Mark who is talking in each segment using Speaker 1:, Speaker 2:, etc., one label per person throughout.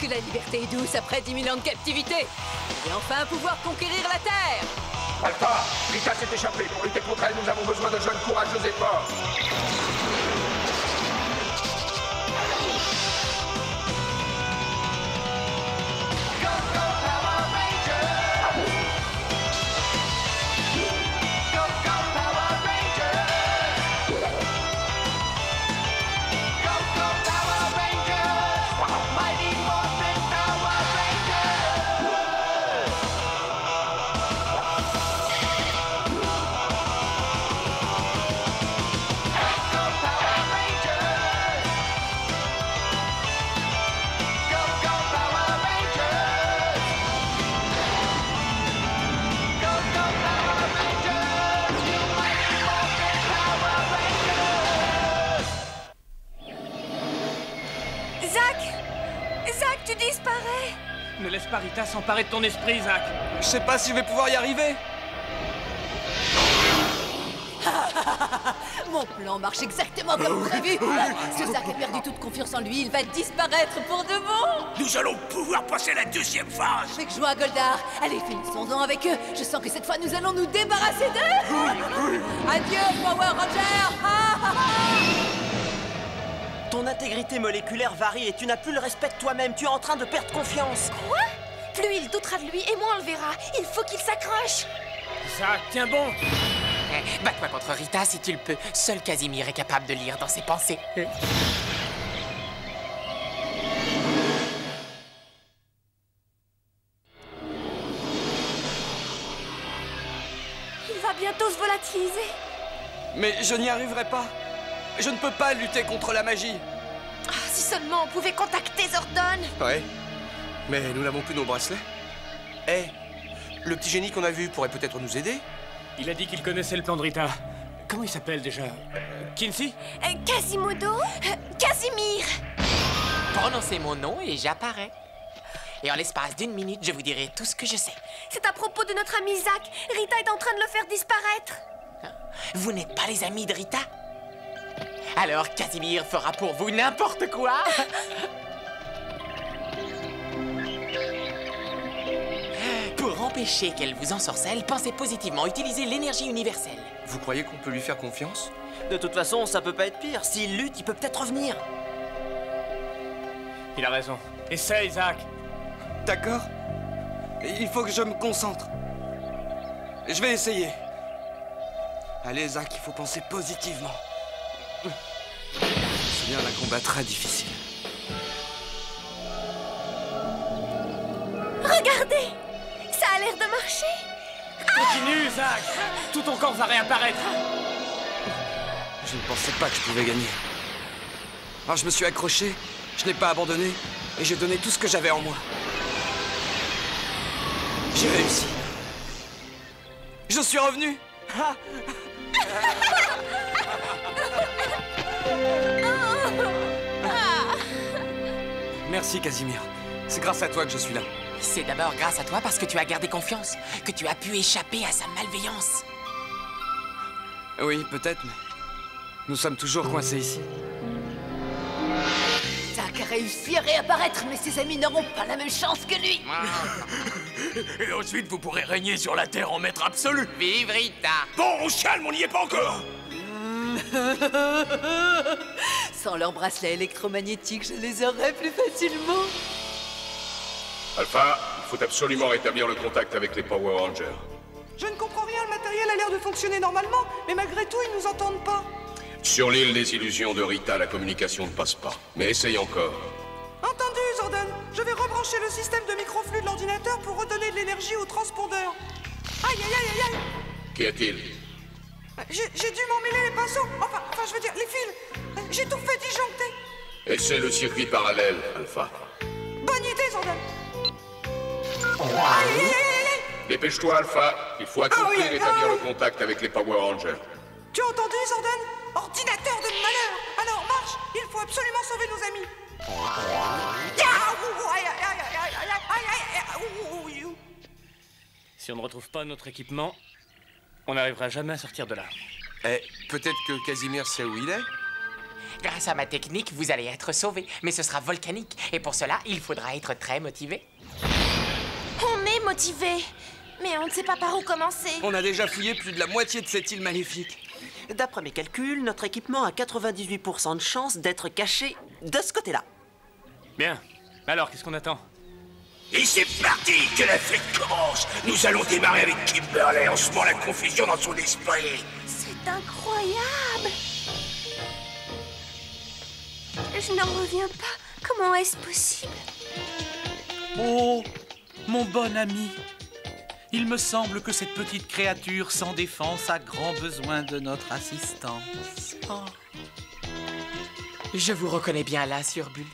Speaker 1: que la liberté est douce après 10 000 ans de captivité. Et enfin pouvoir conquérir la Terre.
Speaker 2: Alpha, Rita s'est échappée. Pour lutter contre elle, nous avons besoin de jeunes courageux et forts.
Speaker 3: Ne laisse pas Rita s'emparer de ton esprit, Zack.
Speaker 4: Je sais pas si je vais pouvoir y arriver.
Speaker 1: Mon plan marche exactement comme prévu. Ce Zack a perdu toute confiance en lui. Il va disparaître pour de bon.
Speaker 2: Nous allons pouvoir passer la deuxième phase.
Speaker 1: Avec joie, Goldar. Allez, finissons-en avec eux. Je sens que cette fois, nous allons nous débarrasser d'eux. Adieu, Power Ranger.
Speaker 5: Ton intégrité moléculaire varie et tu n'as plus le respect de toi-même. Tu es en train de perdre confiance.
Speaker 6: Quoi? Plus il doutera de lui et moins on le verra. Il faut qu'il s'accroche.
Speaker 3: Zack, tiens bon.
Speaker 7: Bats-toi contre Rita si tu le peux. Seul Casimir est capable de lire dans ses pensées.
Speaker 6: Il va bientôt se volatiliser.
Speaker 4: Mais je n'y arriverai pas. Je ne peux pas lutter contre la magie.
Speaker 6: Ah, si seulement on pouvait contacter Zordon.
Speaker 8: Ouais. Mais nous n'avons plus nos bracelets. Eh, le petit génie qu'on a vu pourrait peut-être nous aider.
Speaker 3: Il a dit qu'il connaissait le plan de Rita. Comment il s'appelle déjà? Kinsey?
Speaker 6: Quasimodo? Casimir.
Speaker 7: Prononcez mon nom et j'apparais. Et en l'espace d'1 minute, je vous dirai tout ce que je sais.
Speaker 6: C'est à propos de notre ami Zack. Rita est en train de le faire disparaître.
Speaker 7: Vous n'êtes pas les amis de Rita? Alors Casimir fera pour vous n'importe quoi. Pour empêcher qu'elle vous ensorcelle, pensez positivement, utilisez l'énergie universelle.
Speaker 8: Vous croyez qu'on peut lui faire confiance?
Speaker 5: De toute façon, ça peut pas être pire. S'il lutte, il peut peut-être revenir.
Speaker 3: Il a raison. Essaye, Zack.
Speaker 4: D'accord. Il faut que je me concentre. Je vais essayer. Allez, Zack, il faut penser positivement. C'est bien un combat très difficile.
Speaker 6: Regardez, ça a l'air de marcher.
Speaker 3: Continue, Zack. Tout ton corps va réapparaître.
Speaker 4: Je ne pensais pas que je pouvais gagner. Alors je me suis accroché, je n'ai pas abandonné, et j'ai donné tout ce que j'avais en moi. J'ai réussi. Je suis revenu. Merci, Casimir. C'est grâce à toi que je suis là.
Speaker 7: C'est d'abord grâce à toi parce que tu as gardé confiance, que tu as pu échapper à sa malveillance.
Speaker 4: Oui, peut-être, mais nous sommes toujours coincés ici.
Speaker 1: Zack a réussi à réapparaître, mais ses amis n'auront pas la même chance que lui.
Speaker 2: Et ensuite, vous pourrez régner sur la Terre en maître absolu.
Speaker 7: Vive Rita!
Speaker 2: Bon, on se calme, on n'y est pas encore.
Speaker 1: Sans leur bracelet électromagnétique, je les aurais plus facilement.
Speaker 2: Alpha, il faut absolument rétablir le contact avec les Power Rangers.
Speaker 9: Je ne comprends rien, le matériel a l'air de fonctionner normalement, mais malgré tout, ils nous entendent pas.
Speaker 2: Sur l'île des illusions de Rita, la communication ne passe pas. Mais essaye encore.
Speaker 9: Entendu, Zordon. Je vais rebrancher le système de microflux de l'ordinateur pour redonner de l'énergie au transpondeur. Aïe, aïe, aïe, aïe, aïe.
Speaker 2: Qu'y a-t-il?
Speaker 9: J'ai dû m'emmêler les pinceaux. Enfin, je veux dire, les fils. J'ai tout fait disjoncter.
Speaker 2: Essaie le circuit parallèle, Alpha.
Speaker 9: Bonne idée, Zordon. Aïe, aïe, aïe, aïe, aïe.
Speaker 2: Dépêche-toi, Alpha. Il faut à tout
Speaker 9: oui,
Speaker 2: prix rétablir
Speaker 9: oui.
Speaker 2: le contact avec les Power Rangers.
Speaker 9: Tu as entendu, Zordon? Ordinateur de malheur. Alors, marche. Il faut absolument sauver nos amis.
Speaker 3: Si on ne retrouve pas notre équipement, on n'arrivera jamais à sortir de là.
Speaker 8: Eh, peut-être que Casimir sait où il est?
Speaker 7: Grâce à ma technique, vous allez être sauvé. Mais ce sera volcanique. Et pour cela, il faudra être très motivé.
Speaker 6: On est motivés, mais on ne sait pas par où commencer.
Speaker 4: On a déjà fouillé plus de la moitié de cette île maléfique.
Speaker 5: D'après mes calculs, notre équipement a 98% de chance d'être caché de ce côté-là.
Speaker 3: Bien. Alors, qu'est-ce qu'on attend?
Speaker 2: Et c'est parti, que la fête commence. Nous allons démarrer avec Kimberley en semant la confusion dans son esprit.
Speaker 6: C'est incroyable. Je n'en reviens pas. Comment est-ce possible?
Speaker 10: Oh, mon bon ami. Il me semble que cette petite créature sans défense a grand besoin de notre assistance.
Speaker 7: Oh. Je vous reconnais bien là, Sir Bulk.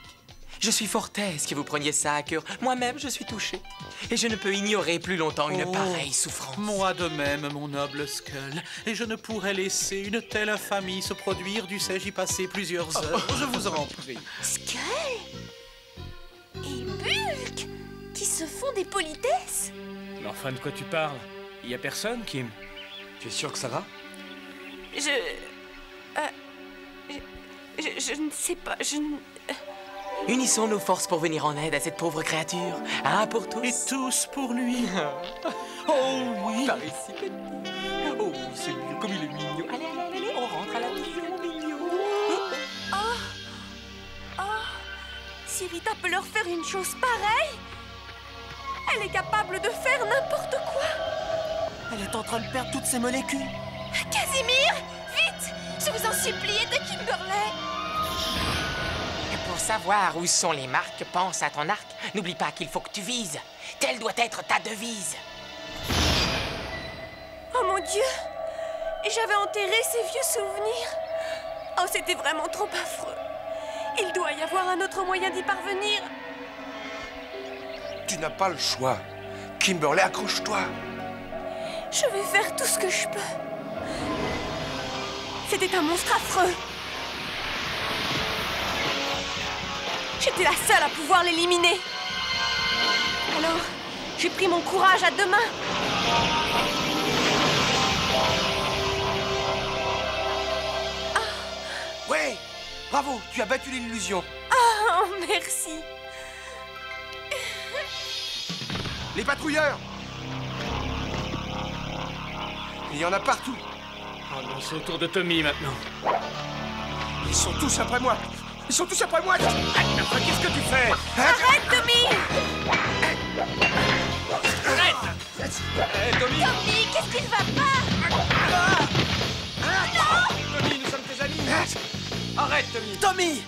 Speaker 7: Je suis fort aise que vous preniez ça à cœur. Moi-même, je suis touché. Et je ne peux ignorer plus longtemps une pareille souffrance.
Speaker 10: Moi de même, mon noble Skull. Et je ne pourrais laisser une telle infamie se produire, dussé-je y passer plusieurs heures. Je vous en prie.
Speaker 6: Skull et Bulk qui se font des politesses.
Speaker 3: Mais enfin, de quoi tu parles? Y a personne, Kim?
Speaker 4: Tu es sûr que ça va?
Speaker 6: Je ne sais pas,
Speaker 7: Unissons nos forces pour venir en aide à cette pauvre créature. Un pour tous.
Speaker 10: Et tous pour lui. Oh oui.
Speaker 7: Par ici, petit. Oh oui, c'est mieux, comme il est mignon. Allez, allez, allez, on rentre à la maison, mignon.
Speaker 6: Si Rita peut leur faire une chose pareille, elle est capable de faire n'importe quoi.
Speaker 5: Elle est en train de perdre toutes ses molécules.
Speaker 6: Casimir, vite! Je vous en supplie, aidez Kimberley.
Speaker 7: Pour savoir où sont les marques, pense à ton arc. N'oublie pas qu'il faut que tu vises. Telle doit être ta devise.
Speaker 6: Oh mon Dieu! J'avais enterré ces vieux souvenirs. Oh, c'était vraiment trop affreux. Il doit y avoir un autre moyen d'y parvenir.
Speaker 8: Tu n'as pas le choix. Kimberley, accroche-toi.
Speaker 6: Je vais faire tout ce que je peux. C'était un monstre affreux. J'étais la seule à pouvoir l'éliminer. Alors, j'ai pris mon courage à deux mains.
Speaker 8: Ouais, bravo, tu as battu l'illusion.
Speaker 6: Oh, merci.
Speaker 8: Les patrouilleurs. Il y en a partout.
Speaker 3: Oh non, c'est au tour de Tommy maintenant.
Speaker 8: Ils sont tous après moi. Ils sont tous après moi.
Speaker 3: Enfin, qu'est-ce que tu fais?
Speaker 6: Arrête, Tommy!
Speaker 3: Arrête!
Speaker 4: Tommy!
Speaker 6: Tommy, qu'est-ce qui ne va pas?
Speaker 4: Tommy, nous sommes tes amis! Arrête, Tommy!
Speaker 5: Tommy!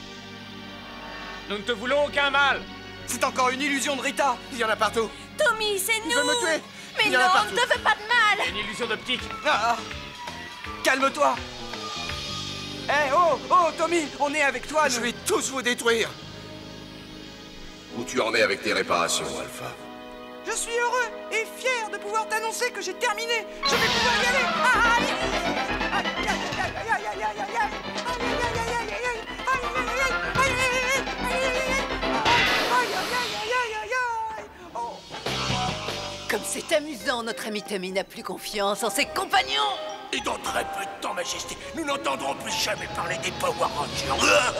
Speaker 3: Nous ne te voulons aucun mal!
Speaker 4: C'est encore une illusion de Rita!
Speaker 8: Il y en a partout.
Speaker 6: Tommy, c'est nous!
Speaker 8: Ils veulent me tuer.
Speaker 6: Mais
Speaker 8: Il y en
Speaker 6: non,
Speaker 8: a
Speaker 6: on
Speaker 8: partout.
Speaker 6: ne te fait pas de mal!
Speaker 3: Une illusion d'optique!
Speaker 4: Ah, calme-toi! Eh, oh, Tommy, on est avec toi,
Speaker 8: Je
Speaker 4: nous.
Speaker 8: vais tous vous détruire.
Speaker 2: Où tu en es avec tes réparations, Alpha?
Speaker 9: Je suis heureux et fier de pouvoir t'annoncer que j'ai terminé. Je vais pouvoir y aller. Aïe, aïe, aïe, aïe, aïe, aïe, aïe, aïe, aïe,
Speaker 1: Comme c'est amusant, notre ami Tommy n'a plus confiance en ses compagnons.
Speaker 2: Et dans très peu de temps, Majesté, nous n'entendrons plus jamais parler des Power Rangers.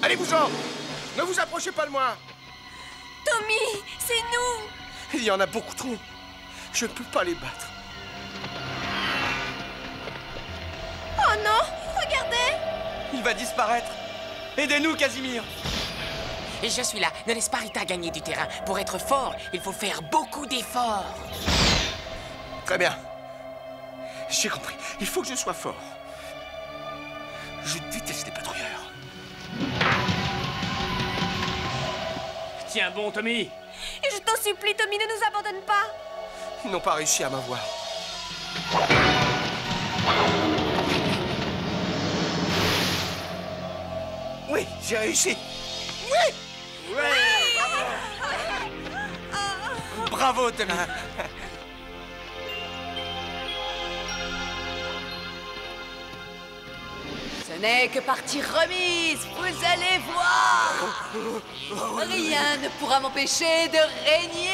Speaker 8: Allez-vous-en. Ne vous approchez pas de moi.
Speaker 6: Tommy, c'est nous!
Speaker 8: Il y en a beaucoup trop. Je ne peux pas les battre.
Speaker 6: Oh non, regardez!
Speaker 4: Il va disparaître. Aidez-nous, Casimir.
Speaker 7: Et je suis là. Ne laisse pas Rita gagner du terrain. Pour être fort, il faut faire beaucoup d'efforts.
Speaker 8: Très bien. J'ai compris. Il faut que je sois fort. Je déteste les patrouilleurs.
Speaker 3: Tiens bon, Tommy!
Speaker 6: Et je t'en supplie, Tommy, ne nous abandonne pas!
Speaker 8: Ils n'ont pas réussi à m'avoir. Oui, j'ai réussi. Oui.
Speaker 4: Bravo, Tommy.
Speaker 1: Ce n'est que partie remise, vous allez voir. Rien ne pourra m'empêcher de régner.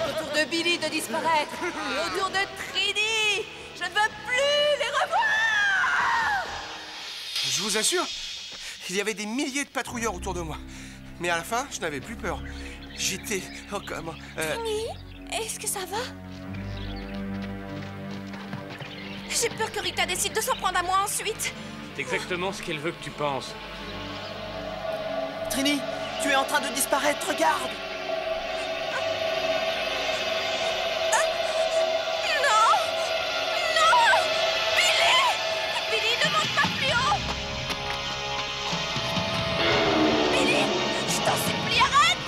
Speaker 1: Autour de Billy de disparaître, et autour de Trini, je ne veux plus les revoir.
Speaker 8: Je vous assure, il y avait des milliers de patrouilleurs autour de moi. Mais à la fin, je n'avais plus peur. J'étais... Oh, comment...
Speaker 6: Trini, est-ce que ça va? J'ai peur que Rita décide de s'en prendre à moi ensuite.
Speaker 3: C'est exactement ce qu'elle veut que tu penses.
Speaker 5: Trini, tu es en train de disparaître, regarde!
Speaker 6: Non! Non! Billy! Billy, ne monte pas plus haut! Billy, je t'en supplie, arrête!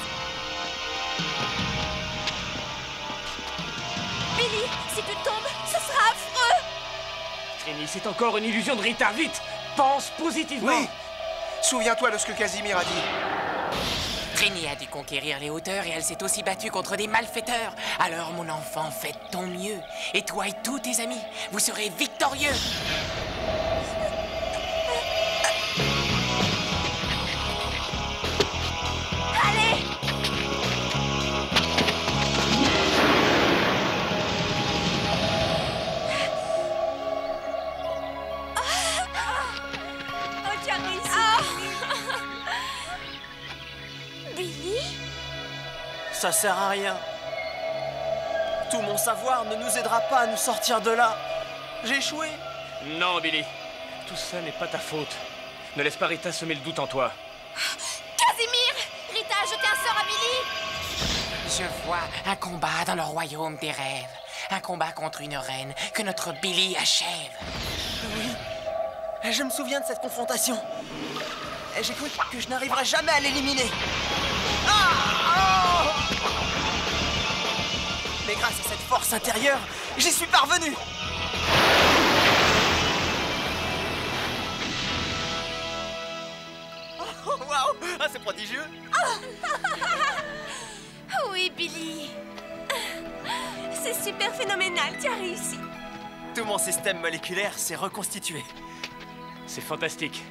Speaker 6: Billy, si tu tombes, ce sera affreux!
Speaker 3: Trini, c'est encore une illusion de Rita, vite! Pense positivement!
Speaker 8: Oui! Souviens-toi de ce que Casimir a dit.
Speaker 7: Trini a dû conquérir les hauteurs et elle s'est aussi battue contre des malfaiteurs. Alors, mon enfant, fais de ton mieux. Et toi et tous tes amis, vous serez victorieux.
Speaker 6: Allez! Oh, tu as réussi! Billy?
Speaker 5: Ça sert à rien. Tout mon savoir ne nous aidera pas à nous sortir de là. J'ai échoué.
Speaker 3: Non, Billy. Tout ça n'est pas ta faute. Ne laisse pas Rita semer le doute en toi.
Speaker 6: Casimir! Rita a jeté un sort à Billy!
Speaker 7: Je vois un combat dans le royaume des rêves. Un combat contre une reine que notre Billy achève.
Speaker 5: Oui, je me souviens de cette confrontation. J'ai cru que je n'arriverais jamais à l'éliminer. Mais grâce à cette force intérieure, j'y suis parvenu. Oh, waouh, ah, c'est prodigieux.
Speaker 6: Oui, Billy. C'est super phénoménal, tu as réussi.
Speaker 5: Tout mon système moléculaire s'est reconstitué.
Speaker 3: C'est fantastique.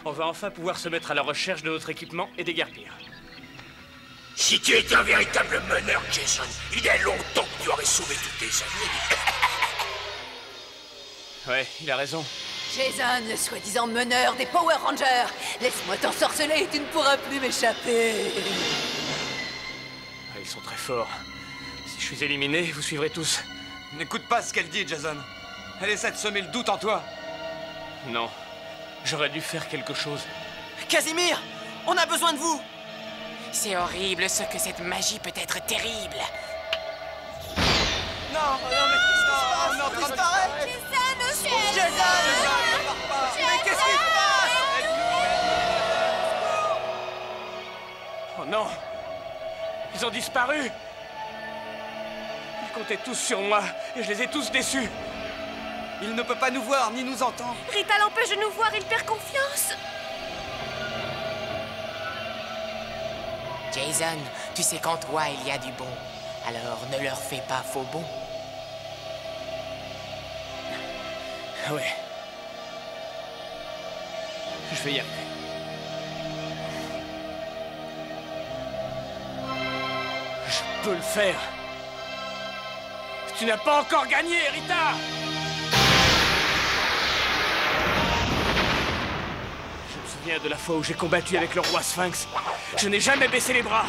Speaker 3: On va enfin pouvoir se mettre à la recherche de notre équipement et déguerpir.
Speaker 2: Si tu étais un véritable meneur, Jason, il y a longtemps que tu aurais sauvé tous tes amis.
Speaker 3: Ouais, il a raison.
Speaker 1: Jason, le soi-disant meneur des Power Rangers. Laisse-moi t'ensorceler et tu ne pourras plus m'échapper.
Speaker 3: Ils sont très forts. Si je suis éliminé, vous suivrez tous.
Speaker 4: N'écoute pas ce qu'elle dit, Jason. Elle essaie de semer le doute en toi.
Speaker 3: Non. J'aurais dû faire quelque chose.
Speaker 5: Casimir, on a besoin de vous.
Speaker 7: C'est horrible ce que cette magie peut être terrible.
Speaker 5: Non, mais non, disparaît.
Speaker 6: Jason, au ciel!
Speaker 5: Jason, mais qu'est-ce qui se passe?
Speaker 3: Oh non! Ils ont disparu! Ils comptaient tous sur moi et je les ai tous déçus.
Speaker 4: Il ne peut pas nous voir ni nous entendre.
Speaker 6: Rita l'empêche de nous voir, il perd confiance.
Speaker 7: Jason, tu sais qu'en toi, il y a du bon. Alors, ne leur fais pas faux bon.
Speaker 3: Ouais. Je vais y arriver. Je peux le faire. Tu n'as pas encore gagné, Rita! Je me souviens de la fois où j'ai combattu avec le roi Sphinx. Je n'ai jamais baissé les bras.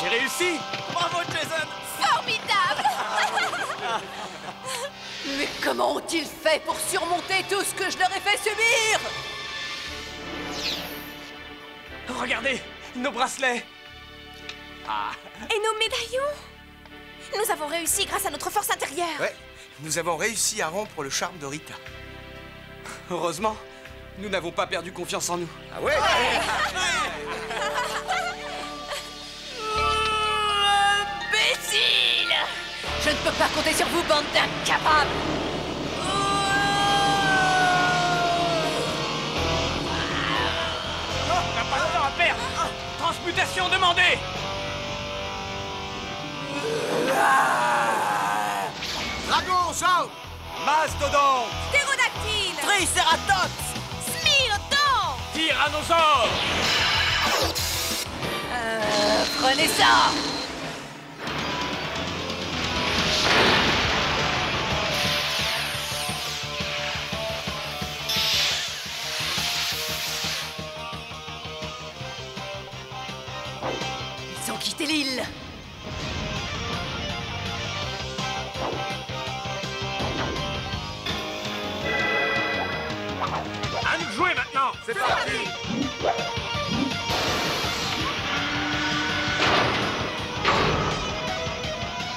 Speaker 3: J'ai réussi!
Speaker 5: Bravo, Jason.
Speaker 6: Formidable!
Speaker 1: Mais comment ont-ils fait pour surmonter tout ce que je leur ai fait subir?
Speaker 3: Regardez, nos bracelets!
Speaker 6: Et nos médaillons? Nous avons réussi grâce à notre force intérieure.
Speaker 8: Ouais, nous avons réussi à rompre le charme de Rita.
Speaker 4: Heureusement, nous n'avons pas perdu confiance en nous.
Speaker 8: Ah ouais?
Speaker 1: Imbécile! Je ne peux pas compter sur vous, bande d'incapables!
Speaker 3: On n'a pas de temps à perdre! Transmutation demandée!
Speaker 8: Dragon, saute!
Speaker 4: Mastodonte!
Speaker 6: Ptérodactyle!
Speaker 5: Triceratops.
Speaker 6: Smilodon!
Speaker 3: Tyrannosaure!
Speaker 1: Prenez ça! faut quitter l'île.
Speaker 3: À nous de jouer maintenant. C'est parti.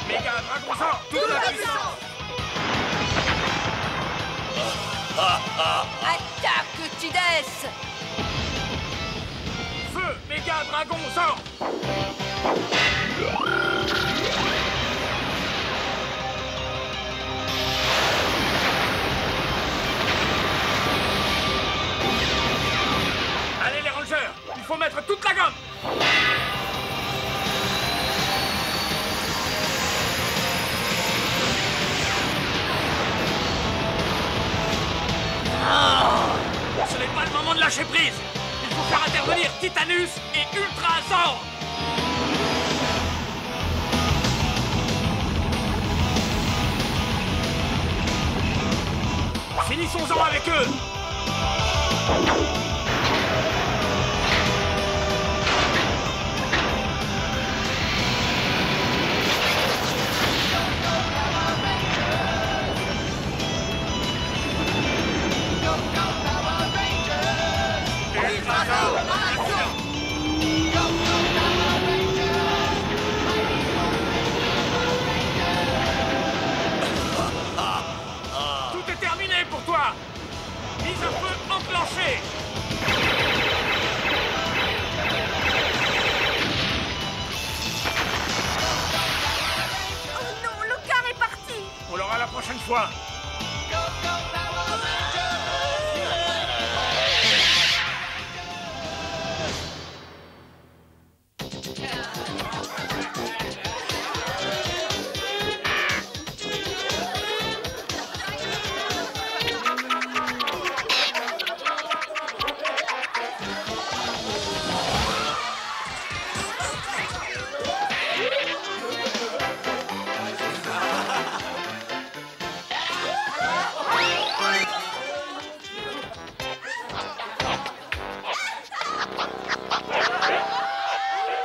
Speaker 3: Méga Dragon sort toute la puissance.
Speaker 1: Attaque, Tidès.
Speaker 3: Feu, Méga Dragon sort. Allez les rangers, il faut mettre toute la gomme. Ce n'est pas le moment de lâcher prise. Il faut faire intervenir Titanus et Ultrasaur. Finissons-en avec eux. Tout est terminé pour toi. Mise à feu enclenchée.
Speaker 6: Oh non, le car est parti.
Speaker 3: On l'aura la prochaine fois.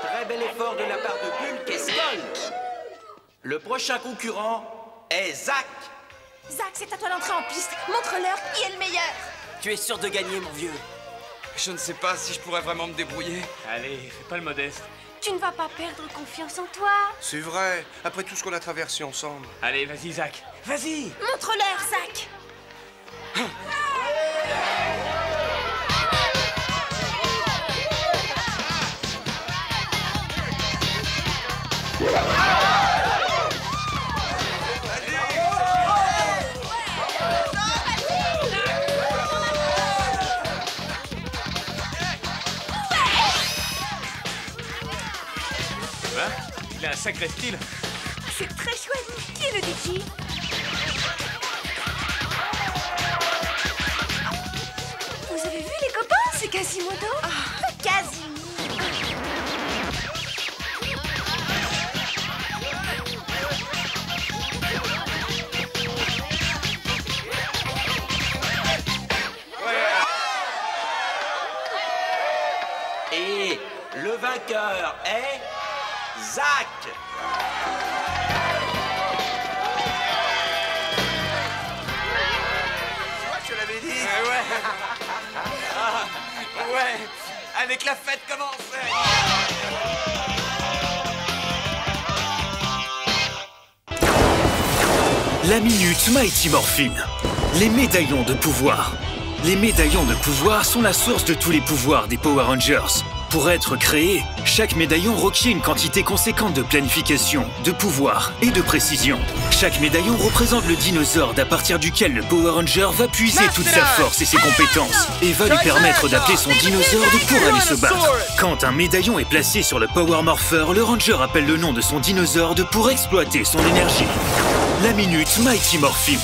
Speaker 5: Très bel effort de la part de Bulk et Skull. Le prochain concurrent est Zack.
Speaker 6: Zack, c'est à toi d'entrer en piste. Montre-leur qui est le meilleur.
Speaker 5: Tu es sûr de gagner, mon vieux.
Speaker 4: Je ne sais pas si je pourrais vraiment me débrouiller.
Speaker 3: Allez, fais pas le modeste.
Speaker 6: Tu ne vas pas perdre confiance en toi.
Speaker 8: C'est vrai, après tout ce qu'on a traversé ensemble.
Speaker 3: Allez, vas-y, Zack. Vas-y.
Speaker 6: Montre-leur, Zack.
Speaker 3: Il a un sacré style.
Speaker 6: C'est très chouette. Qui est le DJ? Vous avez vu les copains? C'est Quasimodo. Quasimodo.
Speaker 5: Et le vainqueur est Zack.
Speaker 8: Tu vois, je te l'avais dit.
Speaker 4: Ouais, avec la fête commençait.
Speaker 11: La Minute Mighty Morphin. Les médaillons de pouvoir. Les médaillons de pouvoir sont la source de tous les pouvoirs des Power Rangers. Pour être créé, chaque médaillon requiert une quantité conséquente de planification, de pouvoir et de précision. Chaque médaillon représente le dinosaure à partir duquel le Power Ranger va puiser toute sa force et ses compétences et va lui permettre d'appeler son dinosaure pour aller se battre. Quand un médaillon est placé sur le Power Morpher, le Ranger appelle le nom de son dinosaure pour exploiter son énergie. La Minute Mighty Morphin.